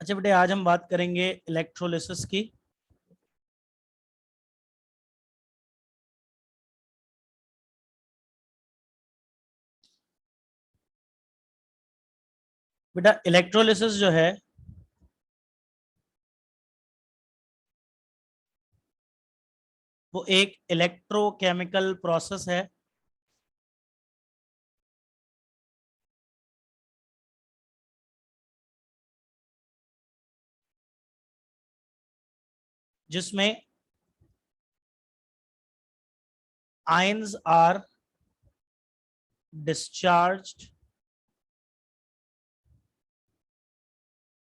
अच्छा बेटे, आज हम बात करेंगे इलेक्ट्रोलिसिस की। बेटा इलेक्ट्रोलिसिस जो है वो एक इलेक्ट्रोकेमिकल प्रोसेस है जिसमें ions are discharged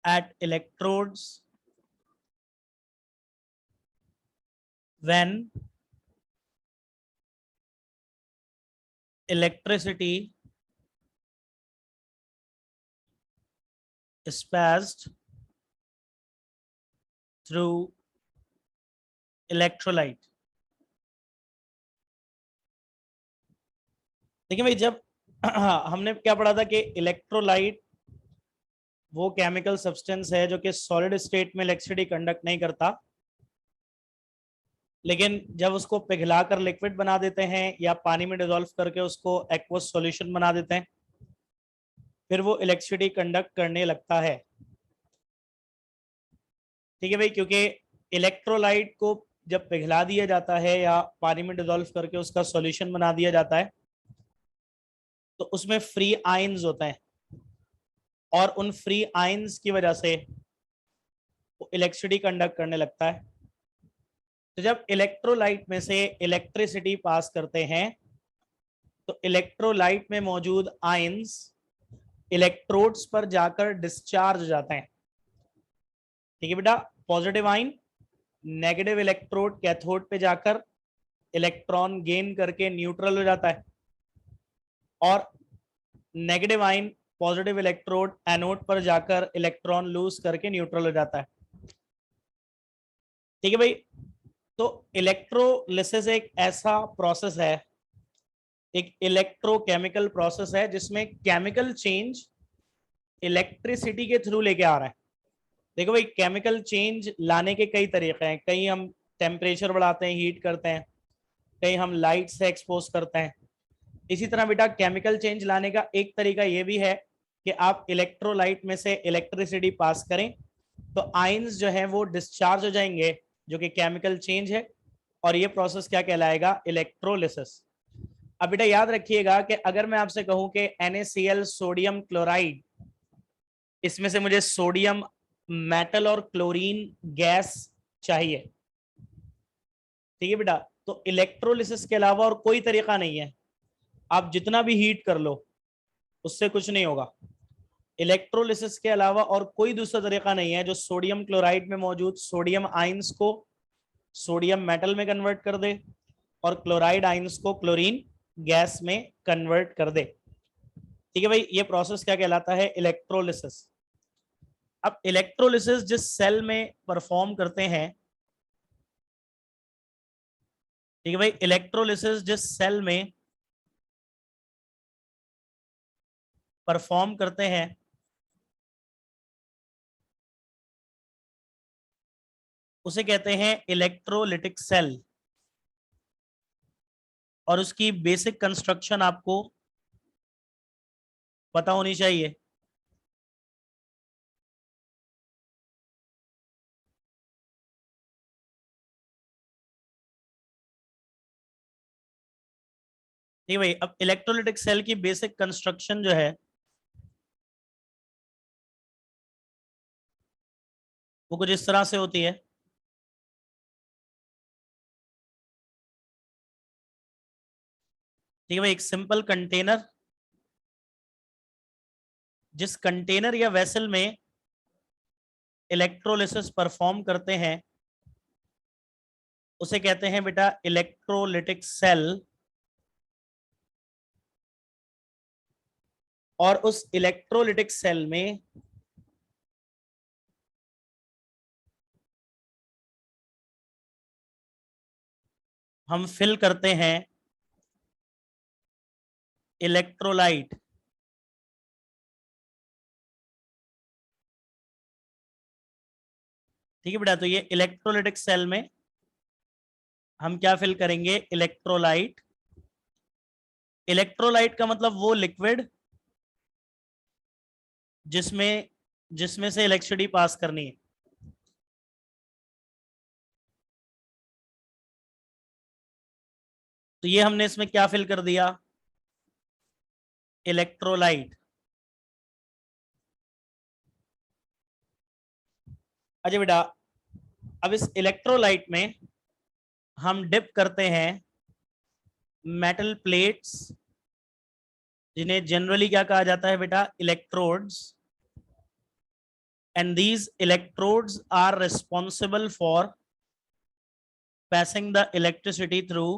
at electrodes when electricity is passed through electrolyte। देखिए भाई, जब हमने क्या पढ़ा था कि इलेक्ट्रोलाइट वो केमिकल सब्सटेंस है जो कि सॉलिड स्टेट में इलेक्ट्रिसिटी कंडक्ट नहीं करता, लेकिन जब उसको पिघलाकर लिक्विड बना देते हैं या पानी में डिसॉल्व करके उसको एक्वस सॉल्यूशन बना देते हैं, फिर वो इलेक्ट्रिसिटी कंडक्ट करने लगता है। ठीक है भाई, क्योंकि इलेक्ट्रोलाइट को जब पिघला दिया जाता है या पानी में डिसॉल्व करके उसका सॉल्यूशन बना दिया जाता है तो उसमें फ्री आयंस होते हैं और उन फ्री आयंस की वजह से वो इलेक्ट्रिसिटी कंडक्ट करने लगता है। तो जब इलेक्ट्रोलाइट में से इलेक्ट्रिसिटी पास करते हैं तो इलेक्ट्रोलाइट में मौजूद आयंस इलेक्ट्रोड्स पर जाकर डिस्चार्ज हो जाते हैं। ठीक है बेटा, positive ion negative electrode cathode पे जाकर इलेक्ट्रॉन गेन करके न्यूट्रल हो जाता है और negative ion positive electrode anode पर जाकर इलेक्ट्रॉन लूज करके न्यूट्रल हो जाता है। ठीक है भाई, तो इलेक्ट्रोलिसिस एक ऐसा प्रोसेस है, एक इलेक्ट्रोकेमिकल प्रोसेस है जिसमें केमिकल चेंज इलेक्ट्रिसिटी के थ्रू लेके आ रहा है। देखो भाई, केमिकल चेंज लाने के कई तरीके हैं। कहीं हम टेम्परेचर बढ़ाते हैं, हीट करते हैं, कहीं हम लाइट से एक्सपोज करते हैं। इसी तरह बेटा केमिकल चेंज लाने का एक तरीका ये भी है कि आप इलेक्ट्रोलाइट में से इलेक्ट्रिसिटी पास करें तो आयंस जो है वो डिस्चार्ज हो जाएंगे, जो कि केमिकल चेंज है, और ये प्रोसेस क्या कहलाएगा? इलेक्ट्रोलिसिस। अब बेटा याद रखिएगा कि अगर मैं आपसे कहूं कि NaCl सोडियम क्लोराइड, इसमें से मुझे सोडियम मेटल और क्लोरीन गैस चाहिए, ठीक है बेटा, तो इलेक्ट्रोलिसिस के अलावा और कोई तरीका नहीं है। आप जितना भी हीट कर लो उससे कुछ नहीं होगा। इलेक्ट्रोलिसिस के अलावा और कोई दूसरा तरीका नहीं है जो सोडियम क्लोराइड में मौजूद सोडियम आयंस को सोडियम मेटल में कन्वर्ट कर दे और क्लोराइड आयंस को क्लोरीन गैस में कन्वर्ट कर दे। ठीक है भाई, ये प्रोसेस क्या कहलाता है? इलेक्ट्रोलिसिस। अब इलेक्ट्रोलिसिस जिस सेल में परफॉर्म करते हैं, ठीक है भाई, इलेक्ट्रोलिसिस जिस सेल में परफॉर्म करते हैं उसे कहते हैं इलेक्ट्रोलिटिक सेल, और उसकी बेसिक कंस्ट्रक्शन आपको पता होनी चाहिए। ठीक भाई, अब इलेक्ट्रोलिटिक सेल की बेसिक कंस्ट्रक्शन जो है वो कुछ इस तरह से होती है। ठीक है भाई, एक सिंपल कंटेनर, जिस कंटेनर या वेसल में इलेक्ट्रोलिसिस परफॉर्म करते हैं उसे कहते हैं बेटा इलेक्ट्रोलिटिक सेल। और उस इलेक्ट्रोलिटिक सेल में हम फिल करते हैं इलेक्ट्रोलाइट। ठीक है बेटा, तो ये इलेक्ट्रोलिटिक सेल में हम क्या फिल करेंगे, इलेक्ट्रोलाइट। इलेक्ट्रोलाइट का मतलब वो लिक्विड जिसमें जिसमें से इलेक्ट्रिसिटी पास करनी है। तो ये हमने इसमें क्या फिल कर दिया, इलेक्ट्रोलाइट। अच्छा बेटा, अब इस इलेक्ट्रोलाइट में हम डिप करते हैं मेटल प्लेट्स, जिन्हें जनरली क्या कहा जाता है बेटा, electrodes. And these electrodes are responsible for passing the electricity through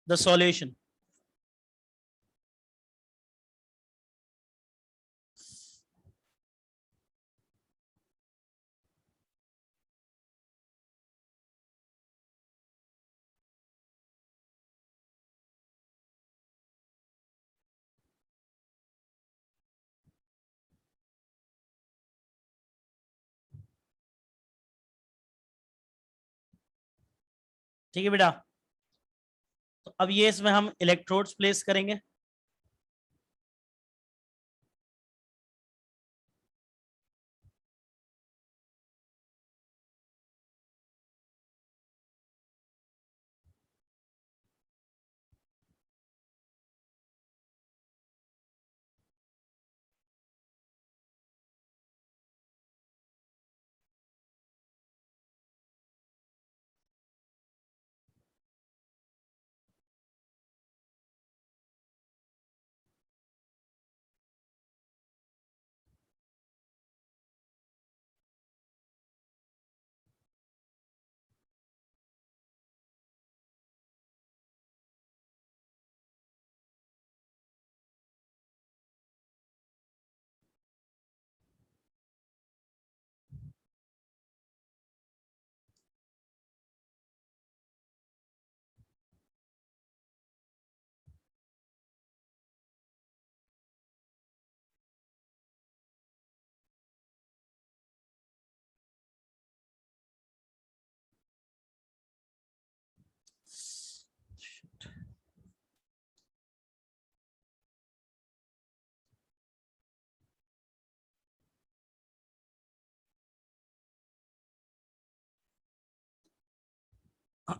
the solution. ठीक है बेटा, तो अब ये इसमें हम इलेक्ट्रोड्स प्लेस करेंगे।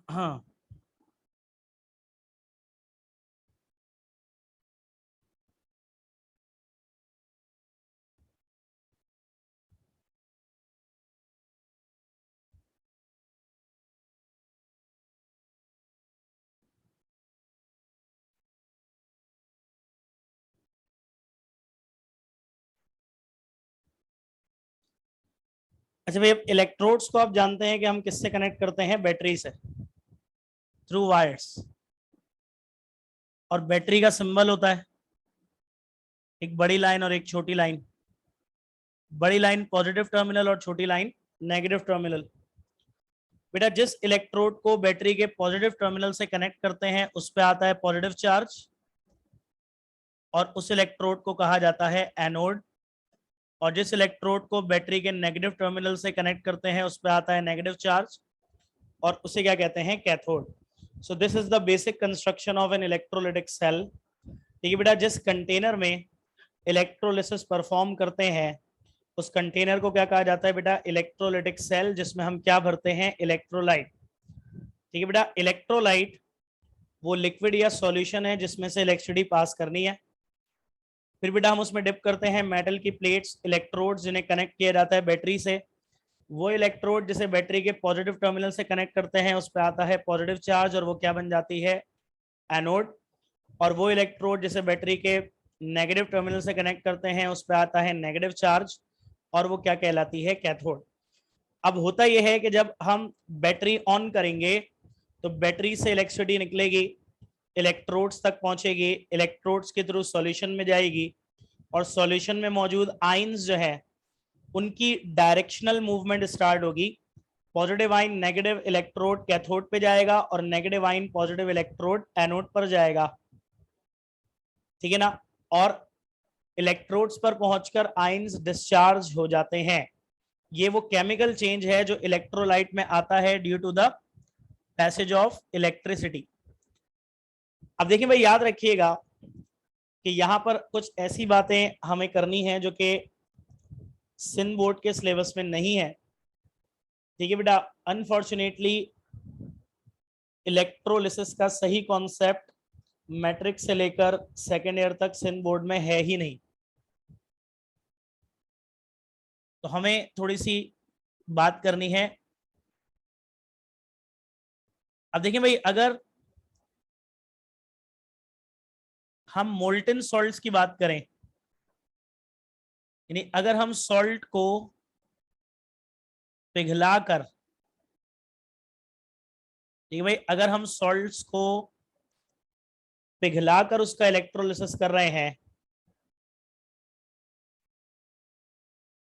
हाँ, अच्छा भैया, इलेक्ट्रोड्स को आप जानते हैं कि हम किससे कनेक्ट करते हैं, बैटरी से, थ्रू वायर्स। और बैटरी का सिंबल होता है एक बड़ी लाइन और एक छोटी लाइन। बड़ी लाइन पॉजिटिव टर्मिनल और छोटी लाइन नेगेटिव टर्मिनल। बेटा, जिस इलेक्ट्रोड को बैटरी के पॉजिटिव टर्मिनल से कनेक्ट करते हैं उस पे आता है पॉजिटिव चार्ज, और उस इलेक्ट्रोड को कहा जाता है एनोड। और जिस इलेक्ट्रोड को बैटरी के नेगेटिव टर्मिनल से कनेक्ट करते हैं उस पे आता है नेगेटिव चार्ज, और उसे क्या कहते हैं, cathode. So this is the basic construction of an electrolytic cell. ठीक है बेटा, जिस कंटेनर में इलेक्ट्रोलिसिस परफॉर्म करते हैं उस कंटेनर को क्या कहा जाता है बेटा, इलेक्ट्रोलिटिक सेल, जिसमें हम क्या भरते हैं, इलेक्ट्रोलाइट। ठीक है बेटा, इलेक्ट्रोलाइट वो लिक्विड या सॉल्यूशन है जिसमें से इलेक्ट्रिसिटी पास करनी है। फिर बेटा हम उसमें डिप करते हैं मेटल की प्लेट्स, इलेक्ट्रोड, जिन्हें कनेक्ट किया जाता है बैटरी से। वो इलेक्ट्रोड जिसे बैटरी के पॉजिटिव टर्मिनल से कनेक्ट करते हैं उस पर आता है पॉजिटिव चार्ज, और वो क्या बन जाती है, एनोड। और वो इलेक्ट्रोड जिसे बैटरी के नेगेटिव टर्मिनल से कनेक्ट करते हैं उस पर आता है नेगेटिव चार्ज, और वो क्या कहलाती है, कैथोड। अब होता यह है कि जब हम बैटरी ऑन करेंगे तो बैटरी से इलेक्ट्रिसिटी निकलेगी, इलेक्ट्रोड्स तक पहुंचेगी, इलेक्ट्रोड्स के थ्रू सॉल्यूशन में जाएगी, और सॉल्यूशन में मौजूद आयंस जो है उनकी डायरेक्शनल मूवमेंट स्टार्ट होगी। Positive ion negative electrode cathode पे जाएगा, और negative ion positive electrode anode पर जाएगा। ठीक है ना, और इलेक्ट्रोड्स पर पहुंचकर आयंस डिस्चार्ज हो जाते हैं। ये वो केमिकल चेंज है जो इलेक्ट्रोलाइट में आता है due to the passage of electricity. अब देखिए भाई, याद रखिएगा कि यहां पर कुछ ऐसी बातें हमें करनी है जो कि सिंध बोर्ड के सिलेबस में नहीं है। ठीक है बेटा, अनफॉर्चुनेटली इलेक्ट्रोलिसिस का सही कॉन्सेप्ट मैट्रिक से लेकर सेकेंड ईयर तक सिंध बोर्ड में है ही नहीं। तो हमें थोड़ी सी बात करनी है। अब देखिए भाई, अगर हम मोल्टन सॉल्ट्स की बात करें, यानी अगर हम सॉल्ट को पिघलाकर, ठीक है भाई, अगर हम सॉल्ट्स को पिघलाकर उसका इलेक्ट्रोलिसिस कर रहे हैं,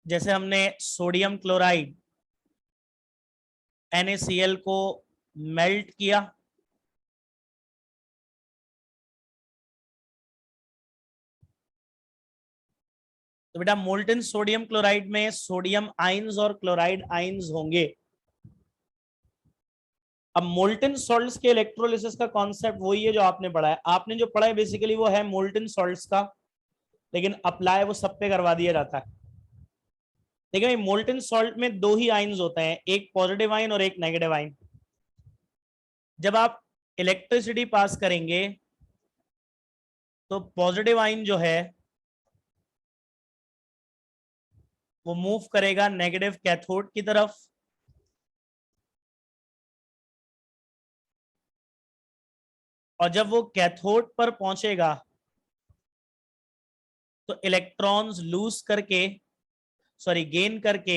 जैसे हमने सोडियम क्लोराइड NaCl को मेल्ट किया, तो बेटा मोल्टन सोडियम क्लोराइड में सोडियम आयंस और क्लोराइड आयंस होंगे। अब मोल्टन सॉल्ट्स के इलेक्ट्रोलिसिस का कॉन्सेप्ट वही है जो आपने पढ़ा है। आपने जो पढ़ा है बेसिकली वो है मोल्टन सॉल्ट्स का, लेकिन अप्लाई वो सब पे करवा दिया जाता है। देखिए भाई, मोल्टन सॉल्ट में दो ही आयंस होते हैं, एक पॉजिटिव आयन और एक नेगेटिव आयन। जब आप इलेक्ट्रिसिटी पास करेंगे तो पॉजिटिव आयन जो है वो मूव करेगा नेगेटिव कैथोड की तरफ, और जब वो कैथोड पर पहुंचेगा तो इलेक्ट्रॉन्स लूज करके, सॉरी गेन करके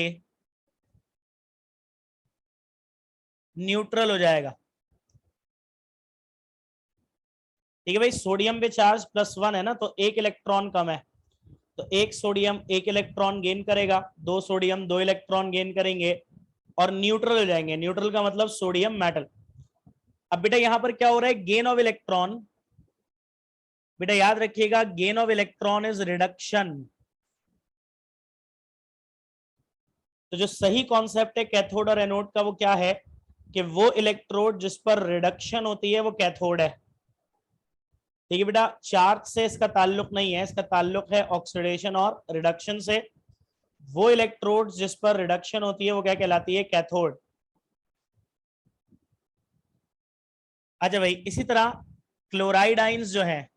न्यूट्रल हो जाएगा। ठीक है भाई, सोडियम पे चार्ज +1 है ना, तो एक इलेक्ट्रॉन कम है, तो एक सोडियम एक इलेक्ट्रॉन गेन करेगा, दो सोडियम दो इलेक्ट्रॉन गेन करेंगे और न्यूट्रल हो जाएंगे। न्यूट्रल का मतलब सोडियम मेटल। अब बेटा यहां पर क्या हो रहा है, गेन ऑफ इलेक्ट्रॉन। बेटा याद रखिएगा, gain of electron is reduction. तो जो सही कॉन्सेप्ट है कैथोड और एनोड का वो क्या है कि वो इलेक्ट्रोड जिस पर रिडक्शन होती है वो कैथोड है। ठीक है बेटा, चार्ज से इसका ताल्लुक नहीं है, इसका ताल्लुक है ऑक्सीडेशन और रिडक्शन से। वो इलेक्ट्रोड जिस पर रिडक्शन होती है वो क्या कहलाती है, कैथोड। अच्छा भाई, इसी तरह क्लोराइड आइंस जो है,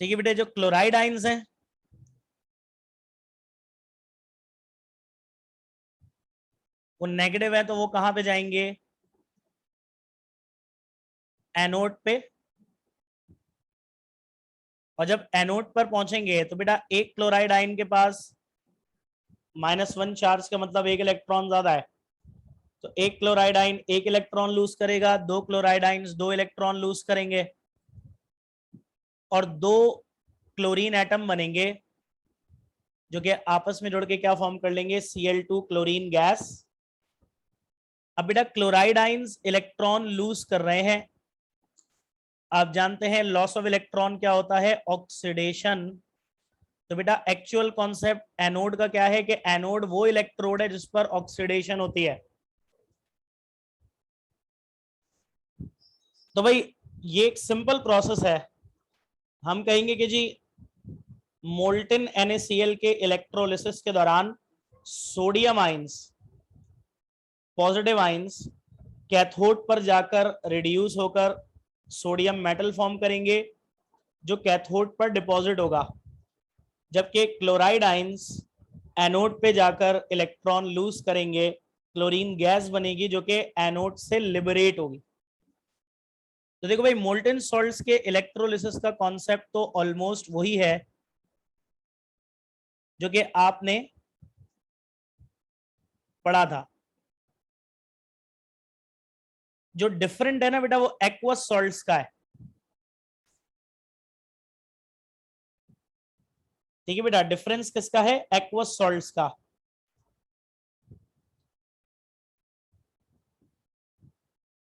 ठीक है बेटे, जो क्लोराइड आइंस हैं वो नेगेटिव है, तो वो कहां पे जाएंगे, एनोड पे। और जब एनोड पर पहुंचेंगे तो बेटा एक क्लोराइड आयन के पास -1 चार्ज का मतलब एक इलेक्ट्रॉन ज्यादा है, तो एक क्लोराइड आयन एक इलेक्ट्रॉन लूज करेगा, दो क्लोराइड आयंस दो इलेक्ट्रॉन लूज करेंगे और दो क्लोरीन एटम बनेंगे जो कि आपस में जुड़ के क्या फॉर्म कर लेंगे, Cl2 क्लोरीन गैस। अब बेटा क्लोराइड आयंस इलेक्ट्रॉन लूज कर रहे हैं, आप जानते हैं लॉस ऑफ इलेक्ट्रॉन क्या होता है, ऑक्सीडेशन। तो बेटा एक्चुअल कॉन्सेप्ट एनोड का क्या है कि एनोड वो इलेक्ट्रोड है जिस पर ऑक्सीडेशन होती है। तो भाई ये एक सिंपल प्रोसेस है। हम कहेंगे कि जी मोल्टन NaCl के इलेक्ट्रोलिसिस के दौरान sodium ions, positive ions cathode पर जाकर रिड्यूस होकर सोडियम मेटल फॉर्म करेंगे जो कैथोड पर डिपॉजिट होगा, जबकि क्लोराइड आइंस एनोड पे जाकर इलेक्ट्रॉन लूज करेंगे, क्लोरीन गैस बनेगी जो कि एनोड से लिबरेट होगी। तो देखो भाई, मोल्टन सॉल्ट्स के इलेक्ट्रोलिसिस का कॉन्सेप्ट तो ऑलमोस्ट वही है जो कि आपने पढ़ा था। जो डिफरेंट है ना बेटा वो एक्वस सॉल्ट्स का है। ठीक है बेटा, डिफरेंस किसका है? एक्वस सॉल्ट्स का।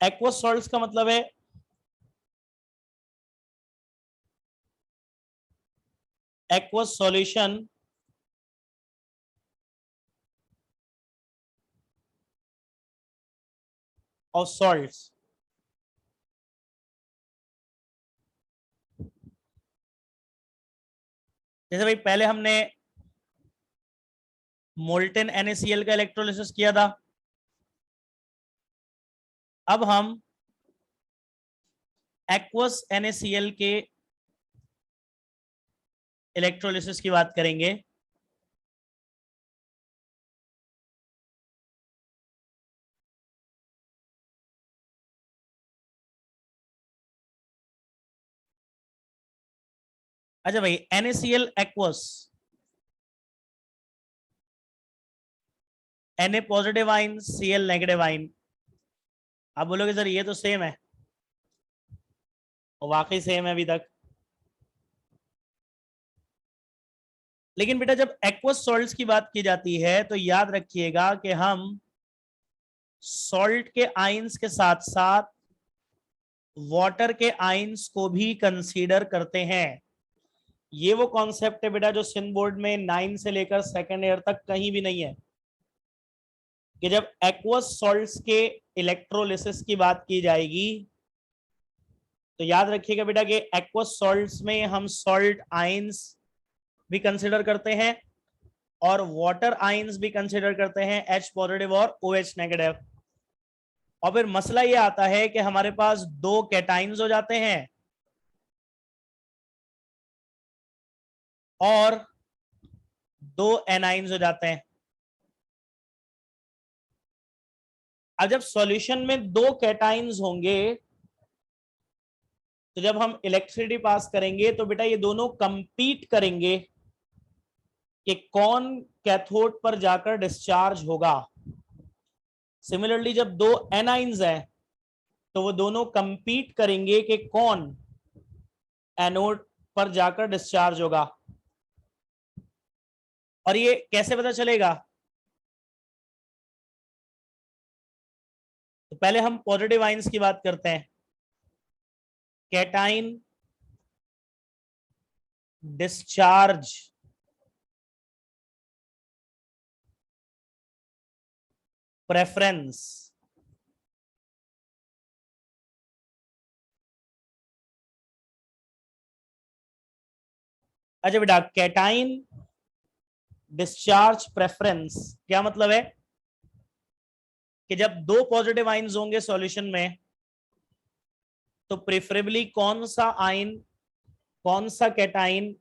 एक्वस सॉल्ट्स का मतलब है aqueous solution of salts। जैसे भाई पहले हमने मोल्टेन NaCl का इलेक्ट्रोलिसिस किया था, अब हम एक्वस NaCl के इलेक्ट्रोलिसिस की बात करेंगे। अच्छा भाई, NaCl aqueous, Na positive ion, Cl negative ion. आप बोलोगे सर ये तो सेम है, और वाकई सेम है अभी तक। लेकिन बेटा जब एक्वस सॉल्ट्स की बात की जाती है तो याद रखिएगा कि हम सॉल्ट के आइंस के साथ साथ वाटर के आइंस को भी कंसीडर करते हैं। ये वो कॉन्सेप्ट है बेटा जो सिंध बोर्ड में 9 से लेकर सेकेंड ईयर तक कहीं भी नहीं है, कि जब एक्वस सॉल्ट्स के इलेक्ट्रोलिसिस की बात की जाएगी तो याद रखिएगा बेटा कि एक्वस सॉल्ट्स में हम सॉल्ट आइंस भी कंसीडर करते हैं और वाटर आइंस भी कंसीडर करते हैं, H पॉजिटिव और OH नेगेटिव। और फिर मसला ये आता है कि हमारे पास दो कैटाइंस हो जाते हैं और दो एनाइंस हो जाते हैं। अब जब सॉल्यूशन में दो कैटाइंस होंगे तो जब हम इलेक्ट्रिसिटी पास करेंगे तो बेटा ये दोनों कंपीट करेंगे कि कौन कैथोड पर जाकर डिस्चार्ज होगा। सिमिलरली जब दो एनाइंस हैं तो वो दोनों कंपीट करेंगे कि कौन एनोड पर जाकर डिस्चार्ज होगा। और ये कैसे पता चलेगा? तो पहले हम पॉजिटिव आइंस की बात करते हैं। Cation discharge preference. अच्छा बेटा, कैटाइन डिस्चार्ज प्रेफरेंस क्या मतलब है? कि जब दो पॉजिटिव आइंस होंगे सॉल्यूशन में तो प्रेफरेबली कौन सा आइन, कौन सा कैटाइन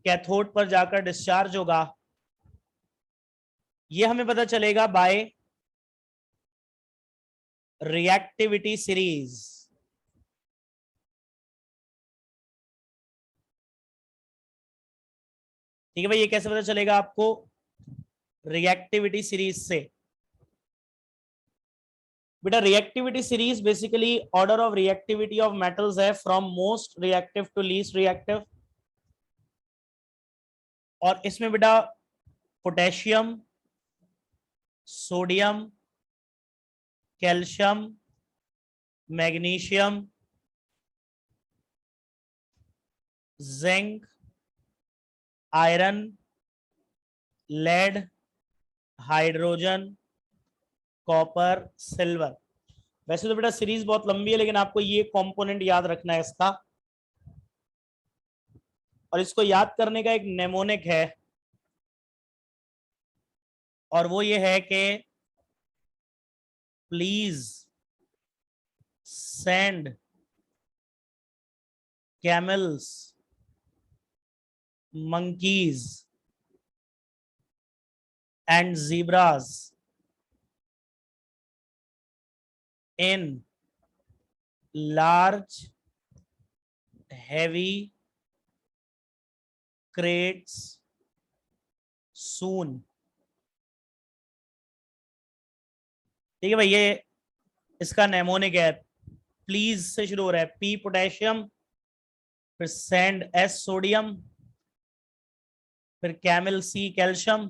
कैथोड पर जाकर डिस्चार्ज होगा, ये हमें पता चलेगा बाय रिएक्टिविटी सीरीज। ठीक है भाई, ये कैसे पता चलेगा आपको? रिएक्टिविटी सीरीज से। बेटा reactivity series basically order of reactivity of metals है, from most reactive to least reactive. और इसमें बेटा potassium, sodium, calcium, magnesium, zinc, iron, lead, hydrogen, copper, silver. वैसे तो बेटा सीरीज बहुत लंबी है लेकिन आपको ये कंपोनेंट याद रखना है इसका, और इसको याद करने का एक नेमोनिक है और वो ये है कि please send camels, monkeys and zebras in large heavy crates soon। ठीक है भाई, ये इसका नेमोनिक है। प्लीज से शुरू हो रहा है, P पोटेशियम, फिर सेंड S सोडियम, फिर camel C calcium,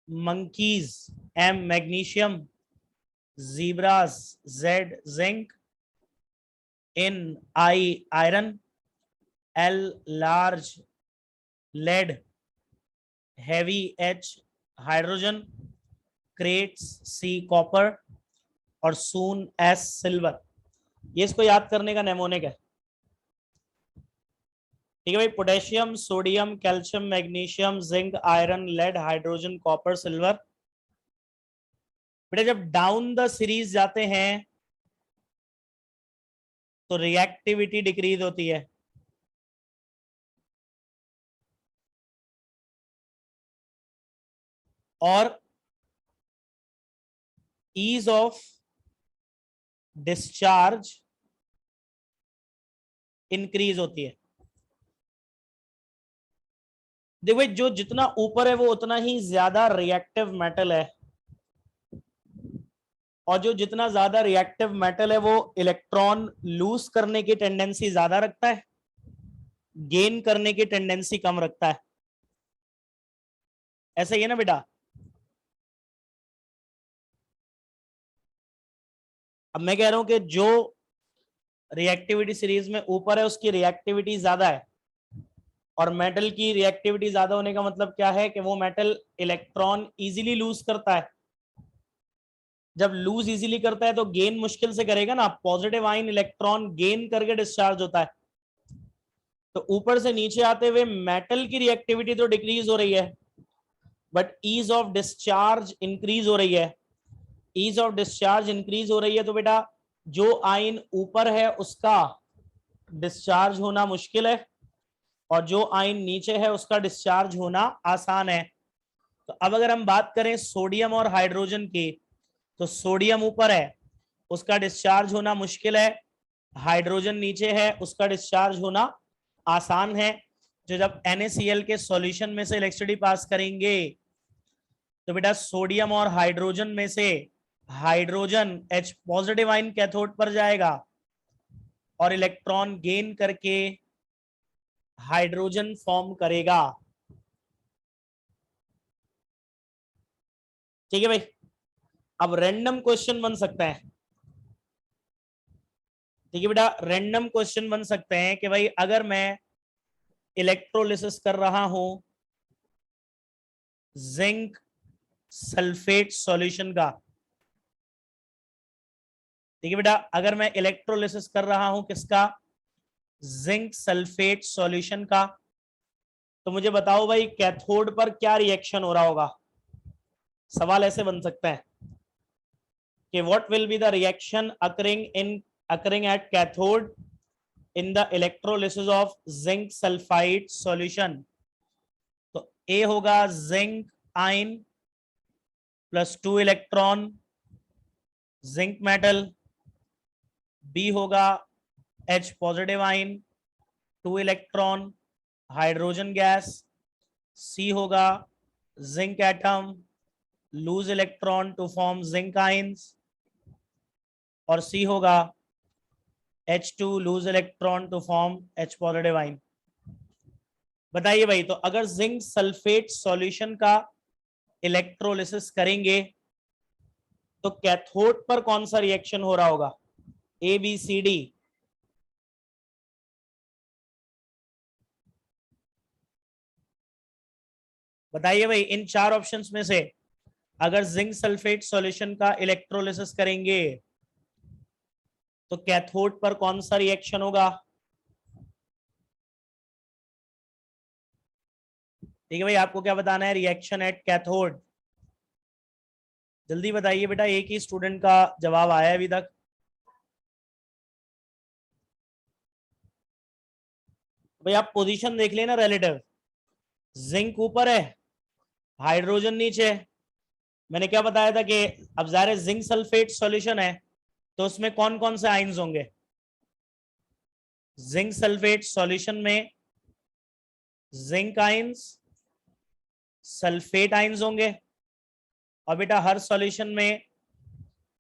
monkeys M magnesium, zebras Z zinc, in I iron, L large lead, heavy H hydrogen, crates C copper और सून S सिल्वर। ये इसको याद करने का नेमोनिक है। ठीक है भाई, potassium, sodium, calcium, magnesium, zinc, iron, lead, hydrogen, copper, silver. बेटा जब डाउन द सीरीज जाते हैं तो रिएक्टिविटी डिक्रीज होती है, और ईज ऑफ डिस्चार्ज इंक्रीज होती है। देखो जो जितना ऊपर है वो उतना ही ज्यादा रिएक्टिव मेटल है, और जो जितना ज्यादा रिएक्टिव मेटल है वो इलेक्ट्रॉन लूज करने की टेंडेंसी ज्यादा रखता है, गेन करने की टेंडेंसी कम रखता है। ऐसा ही है ना बेटा? अब मैं कह रहा हूं कि जो रिएक्टिविटी सीरीज में ऊपर है उसकी रिएक्टिविटी ज्यादा है, और मेटल की रिएक्टिविटी ज्यादा होने का मतलब क्या है कि वो मेटल इलेक्ट्रॉन इजीली लूज करता है। जब लूज इजीली करता है तो गेन मुश्किल से करेगा ना, पॉजिटिव आयन इलेक्ट्रॉन गेन करके डिस्चार्ज होता है। तो ऊपर से नीचे आते हुए मेटल की रिएक्टिविटी तो डिक्रीज हो रही है, but ease of discharge increase हो रही है। ईज ऑफ डिस्चार्ज इंक्रीज हो रही है तो बेटा जो आयन ऊपर है उसका डिस्चार्ज होना मुश्किल है, और जो आयन नीचे है उसका डिस्चार्ज होना आसान है। तो अब अगर हम बात करें सोडियम और हाइड्रोजन की, तो सोडियम ऊपर है उसका डिस्चार्ज होना मुश्किल है, हाइड्रोजन नीचे है उसका डिस्चार्ज होना आसान है। जो जब NaCl के सॉल्यूशन में से इलेक्ट्रिसिटी पास करेंगे तो बेटा सोडियम और हाइड्रोजन में से hydrogen H positive ion cathode पर जाएगा और इलेक्ट्रॉन गेन करके हाइड्रोजन फॉर्म करेगा। ठीक है भाई? अब रैंडम क्वेश्चन बन सकता है। ठीक है बेटा, रैंडम क्वेश्चन बन सकते हैं कि भाई अगर मैं इलेक्ट्रोलिसिस कर रहा हूं जिंक सल्फेट सॉल्यूशन का, ठीक है बेटा, अगर मैं इलेक्ट्रोलिसिस कर रहा हूं किसका? जिंक सल्फेट सॉल्यूशन का, तो मुझे बताओ भाई कैथोड पर क्या रिएक्शन हो रहा होगा। सवाल ऐसे बन सकता है कि what will be the reaction occurring at cathode in the electrolysis of zinc sulphide solution. तो ए होगा zinc ion plus 2 electron zinc metal, B होगा H positive ion 2 electron hydrogen gas, C होगा zinc atom lose electron to form zinc ions, और C होगा H2 lose electron to form H positive ion. बताइए भाई, तो अगर zinc sulphate solution का electrolysis करेंगे तो कैथोड पर कौन सा रिएक्शन हो रहा होगा? A B C D. बताइए भाई, इन चार ऑप्शंस में से अगर जिंक सल्फेट सॉल्यूशन का इलेक्ट्रोलिसिस करेंगे तो कैथोड पर कौन सा रिएक्शन होगा? ठीक है भाई, आपको क्या बताना है? Reaction at cathode. जल्दी बताइए बेटा, एक ही स्टूडेंट का जवाब आया है अभी तक। भाई आप पोजीशन देख लेना रिलेटिव, जिंक ऊपर है हाइड्रोजन नीचे है। मैंने क्या बताया था कि अब ज़ाहिर जिंक सल्फेट सॉल्यूशन है तो उसमें कौन कौन से आयंस होंगे? जिंक सल्फेट सॉल्यूशन में जिंक आयंस सल्फेट आयंस होंगे, और बेटा हर सॉल्यूशन में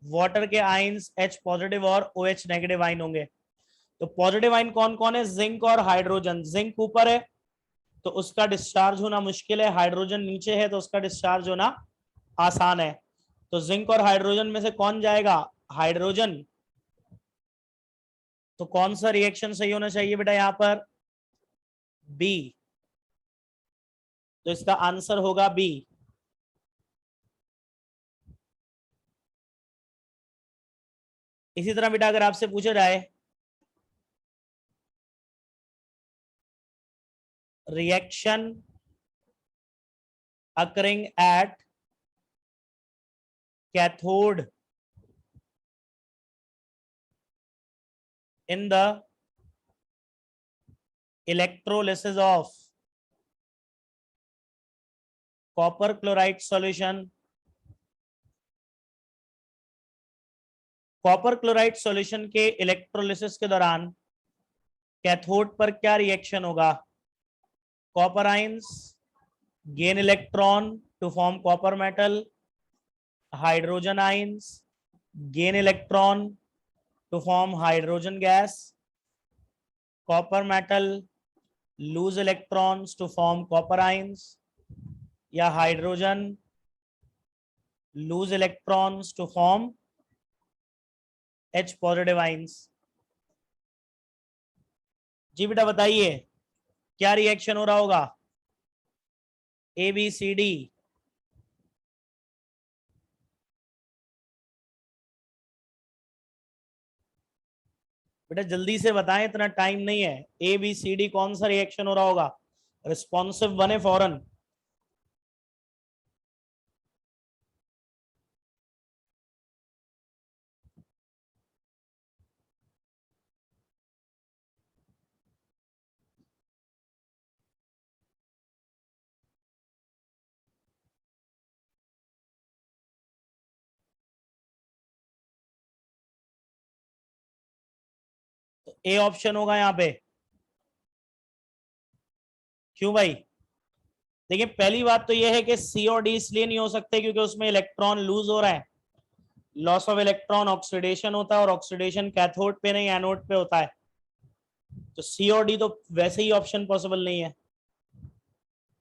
वाटर के आयंस H पॉजिटिव और OH नेगेटिव आयन होंगे। तो पॉजिटिव आयन कौन कौन है? जिंक और हाइड्रोजन। जिंक ऊपर है तो उसका डिस्चार्ज होना मुश्किल है, हाइड्रोजन नीचे है तो उसका डिस्चार्ज होना आसान है। तो जिंक और हाइड्रोजन में से कौन जाएगा? हाइड्रोजन। तो कौन सा रिएक्शन सही होना चाहिए बेटा यहां पर? बी। तो इसका आंसर होगा बी। इसी तरह बेटा अगर आपसे पूछा जाए reaction occurring at cathode in the electrolysis of copper chloride solution, copper chloride solution के इलेक्ट्रोलिसिस के दौरान कैथोड पर क्या रिएक्शन होगा? Copper ions gain electron to form copper metal, hydrogen ions gain electron to form hydrogen gas, copper metal lose electrons to form copper ions, या hydrogen lose electrons to form H positive ions. जी बेटा बताइए क्या reaction हो रहा होगा? A B C D. बेटा जल्दी से बताएं, इतना टाइम नहीं है। ए बी सी डी कौन सा रिएक्शन हो रहा होगा? रिस्पॉन्सिव बने फौरन। तो ए ऑप्शन होगा यहाँ पे। क्यों भाई? देखिए पहली बात तो यह है कि सी और डी इसलिए नहीं हो सकते क्योंकि उसमें इलेक्ट्रॉन लूज हो रहा है, लॉस ऑफ इलेक्ट्रॉन ऑक्सीडेशन होता है, और ऑक्सीडेशन कैथोड पे नहीं एनोड पे होता है। तो सी और डी तो वैसे ही ऑप्शन पॉसिबल नहीं है।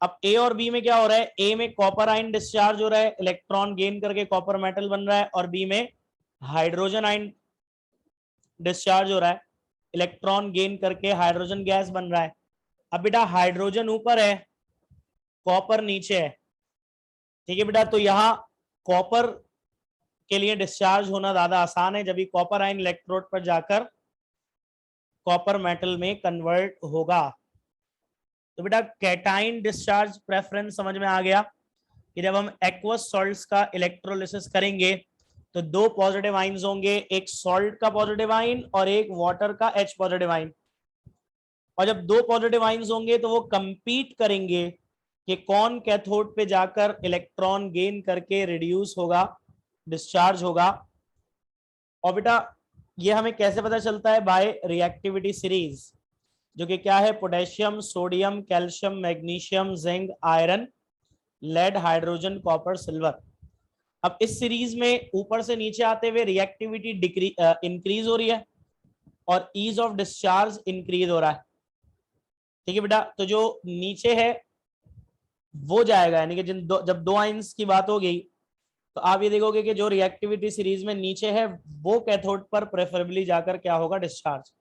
अब ए और बी में क्या हो रहा है? ए में कॉपर आयन डिस्चार्ज हो रहा है, इलेक्ट्रॉन गेन करके कॉपर मेटल बन रहा है, और बी में हाइड्रोजन आयन डिस्चार्ज हो रहा है, इलेक्ट्रॉन गेन करके हाइड्रोजन गैस बन रहा है। अब बेटा हाइड्रोजन ऊपर है, कॉपर नीचे है, ठीक है बेटा। तो यहाँ कॉपर के लिए डिस्चार्ज होना ज्यादा आसान है, जब भी कॉपर आयन इलेक्ट्रोड पर जाकर कॉपर मेटल में कन्वर्ट होगा। तो बेटा कैटाइन डिस्चार्ज प्रेफरेंस समझ में आ गया कि जब हम एक्वस सॉल्ट्स का इलेक्ट्रोलिसिस करेंगे तो दो पॉजिटिव आयंस होंगे, एक सॉल्ट का पॉजिटिव आयन और एक वाटर का H पॉजिटिव आयन। और जब दो पॉजिटिव आयंस होंगे तो वो कंपीट करेंगे कि कौन कैथोड पे जाकर इलेक्ट्रॉन गेन करके रिड्यूस होगा, डिस्चार्ज होगा। और बेटा ये हमें कैसे पता चलता है? बाय रिएक्टिविटी सीरीज, जो कि क्या है? Potassium, sodium, calcium, magnesium, zinc, iron, lead, hydrogen, copper, silver. अब इस सीरीज में ऊपर से नीचे आते हुए रिएक्टिविटी इंक्रीज हो रही है और ईज ऑफ डिस्चार्ज इंक्रीज हो रहा है, ठीक है बेटा। तो जो नीचे है वो जाएगा, यानी कि जब दो आयंस की बात होगी तो आप ये देखोगे कि जो रिएक्टिविटी सीरीज में नीचे है वो कैथोड पर प्रेफरेबली जाकर क्या होगा? डिस्चार्ज,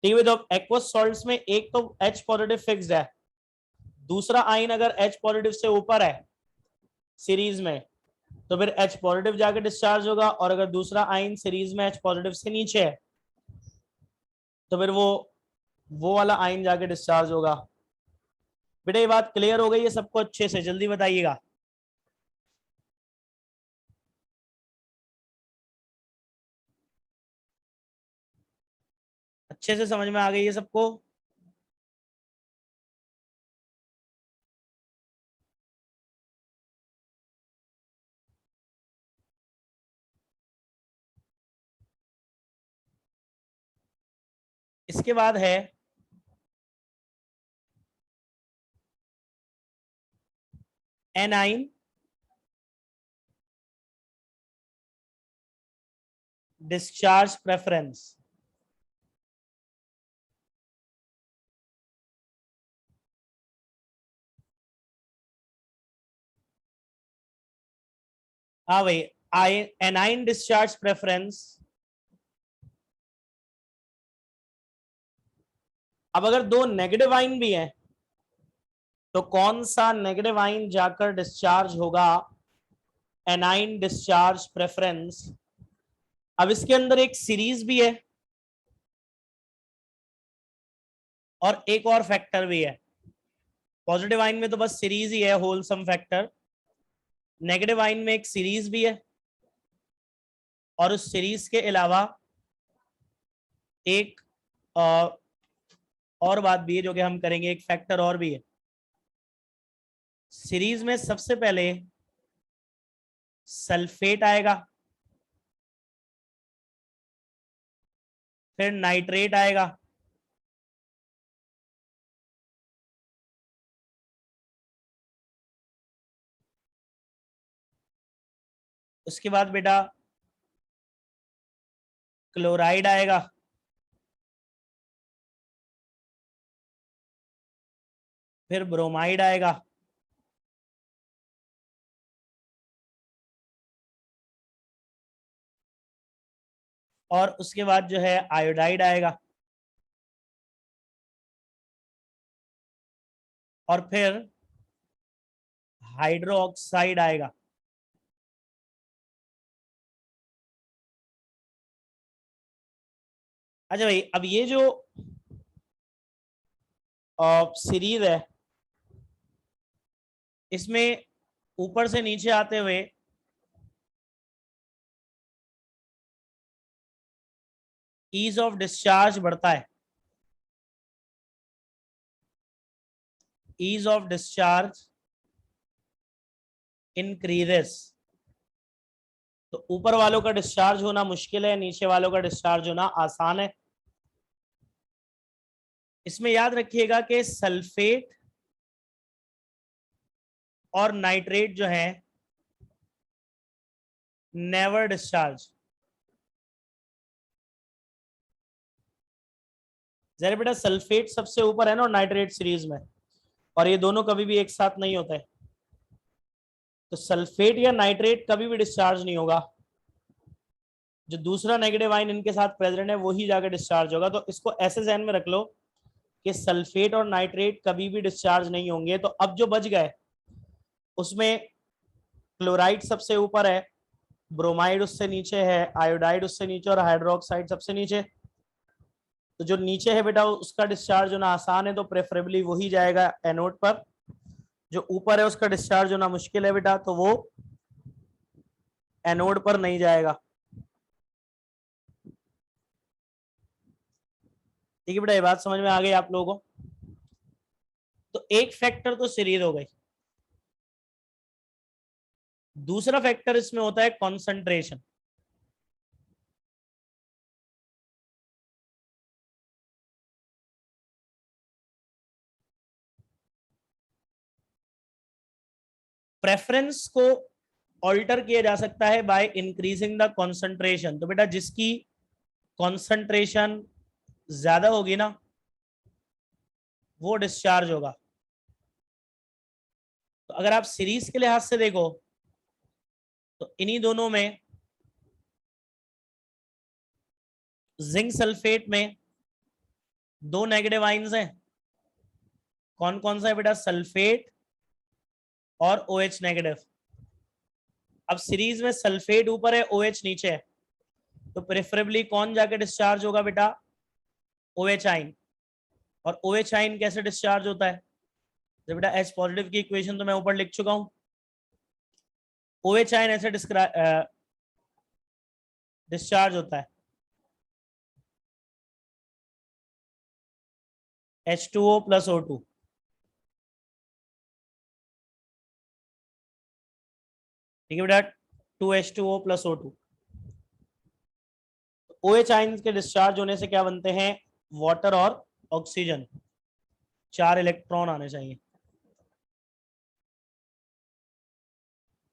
ठीक है। तो एक्वस सॉल्ट्स में एक तो H पॉजिटिव फिक्स्ड है, दूसरा आयन अगर H पॉजिटिव से ऊपर है सीरीज में तो फिर H पॉजिटिव जाकर डिस्चार्ज होगा, और अगर दूसरा आयन सीरीज में H पॉजिटिव से नीचे है तो फिर वो वाला आयन जाके डिस्चार्ज होगा। बेटा ये बात क्लियर हो गई है सबको? अच्छे से जल्दी बताइएगा। अच्छे से समझ में आ गई है सबको? इसके बाद है एनाइन डिस्चार्ज प्रेफरेंस। हाँ भाई, आई एनाइन डिस्चार्ज प्रेफरेंस। अब अगर दो नेगेटिव आइन भी हैं तो कौन सा नेगेटिव आइन जाकर डिस्चार्ज होगा? A9 discharge preference. अब इसके अंदर एक सीरीज भी है और एक और फैक्टर भी है। पॉजिटिव आइन में तो बस सीरीज ही है, होलसम फैक्टर। नेगेटिव आइन में एक सीरीज भी है और उस सीरीज के अलावा एक और बात भी है जो कि हम करेंगे, एक फैक्टर और भी है। सीरीज में सबसे पहले सल्फेट आएगा, फिर नाइट्रेट आएगा, उसके बाद बेटा क्लोराइड आएगा, फिर ब्रोमाइड आएगा, और उसके बाद जो है आयोडाइड आएगा, और फिर हाइड्रो ऑक्साइड आएगा। अच्छा भाई, अब ये जो सीरीज है इसमें ऊपर से नीचे आते हुए ईज ऑफ डिस्चार्ज बढ़ता है। Ease of discharge increases. तो ऊपर वालों का डिस्चार्ज होना मुश्किल है, नीचे वालों का डिस्चार्ज होना आसान है। इसमें याद रखिएगा कि सल्फेट और नाइट्रेट जो है नेवर डिस्चार्ज। जरा बेटा, सल्फेट सबसे ऊपर है ना नाइट्रेट सीरीज में, और ये दोनों कभी भी एक साथ नहीं होते, तो सल्फेट या नाइट्रेट कभी भी डिस्चार्ज नहीं होगा। जो दूसरा नेगेटिव आयन इनके साथ प्रेजेंट है वही जाकर डिस्चार्ज होगा। तो इसको ऐसे ध्यान में रख लो कि सल्फेट और नाइट्रेट कभी भी डिस्चार्ज नहीं होंगे। तो अब जो बच गए उसमें क्लोराइड सबसे ऊपर है, ब्रोमाइड उससे नीचे है, आयोडाइड उससे नीचे, और हाइड्रोक्साइड सबसे नीचे। तो जो नीचे है बेटा उसका डिस्चार्ज होना आसान है, तो प्रेफरेबली वही जाएगा एनोड पर। जो ऊपर है उसका डिस्चार्ज होना मुश्किल है बेटा, तो वो एनोड पर नहीं जाएगा। ठीक है बेटा, ये बात समझ में आ गई आप लोगों को? तो एक फैक्टर तो सीरीज हो गई। दूसरा फैक्टर इसमें होता है कॉन्सेंट्रेशन। प्रेफरेंस को ऑल्टर किया जा सकता है बाय इंक्रीजिंग द कॉन्सेंट्रेशन। तो बेटा जिसकी कॉन्सेंट्रेशन ज्यादा होगी ना वो डिस्चार्ज होगा। तो अगर आप सीरीज के लिहाज से देखो तो इन्हीं दोनों में जिंक सल्फेट में दो नेगेटिव आइंस हैं। कौन कौन सा है बेटा? सल्फेट और OH नेगेटिव। अब सीरीज में सल्फेट ऊपर है, OH नीचे है, तो प्रेफरेबली कौन जाके डिस्चार्ज होगा बेटा? OH आइन। और OH आइन कैसे डिस्चार्ज होता है? तो बेटा H पॉजिटिव की इक्वेशन तो मैं ऊपर लिख चुका हूं। OH आइन ऐसे डिस्चार्ज होता है, H2O प्लस O2। ठीक है बेटा, 2H2O प्लस O2। OH आइन के डिस्चार्ज होने से क्या बनते हैं? वाटर और ऑक्सीजन। 4 इलेक्ट्रॉन आने चाहिए।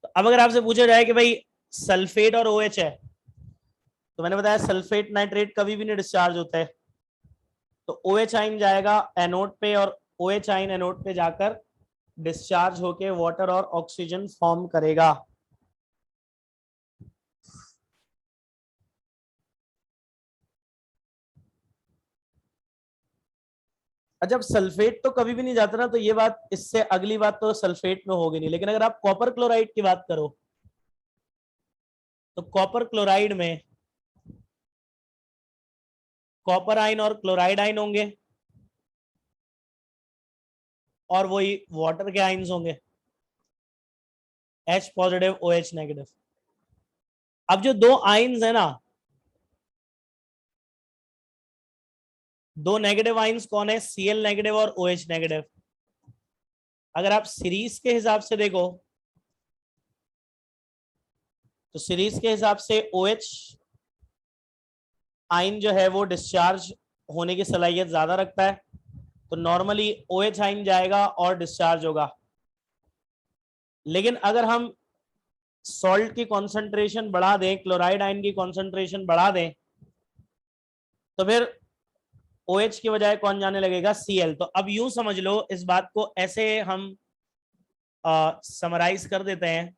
तो अब अगर आपसे पूछा जाए कि भाई सल्फेट और OH है, तो मैंने बताया सल्फेट नाइट्रेट कभी भी नहीं डिस्चार्ज होता है, तो OH आइन जाएगा एनोड पे और OH आइन एनोड पे जाकर डिस्चार्ज होके वाटर और ऑक्सीजन फॉर्म करेगा। जब सल्फेट तो कभी भी नहीं जाता ना, तो ये बात, इससे अगली बात तो सल्फेट में होगी नहीं। लेकिन अगर आप कॉपर क्लोराइड की बात करो तो कॉपर क्लोराइड में कॉपर आयन और क्लोराइड आयन होंगे और वही वाटर के आयन्स होंगे, H पॉजिटिव OH नेगेटिव। अब जो दो आयन्स है ना, दो नेगेटिव आयन्स कौन है, Cl नेगेटिव और OH नेगेटिव। अगर आप सीरीज के हिसाब से देखो तो सीरीज के हिसाब से OH आयन जो है वो डिस्चार्ज होने की सलाहियत ज्यादा रखता है, तो नॉर्मली OH आयन जाएगा और डिस्चार्ज होगा। लेकिन अगर हम सॉल्ट की कॉन्सेंट्रेशन बढ़ा दें, क्लोराइड आयन की कॉन्सेंट्रेशन बढ़ा दें, तो फिर OH की बजाय कौन जाने लगेगा, Cl। तो अब यूं समझ लो, इस बात को ऐसे हम समराइज कर देते हैं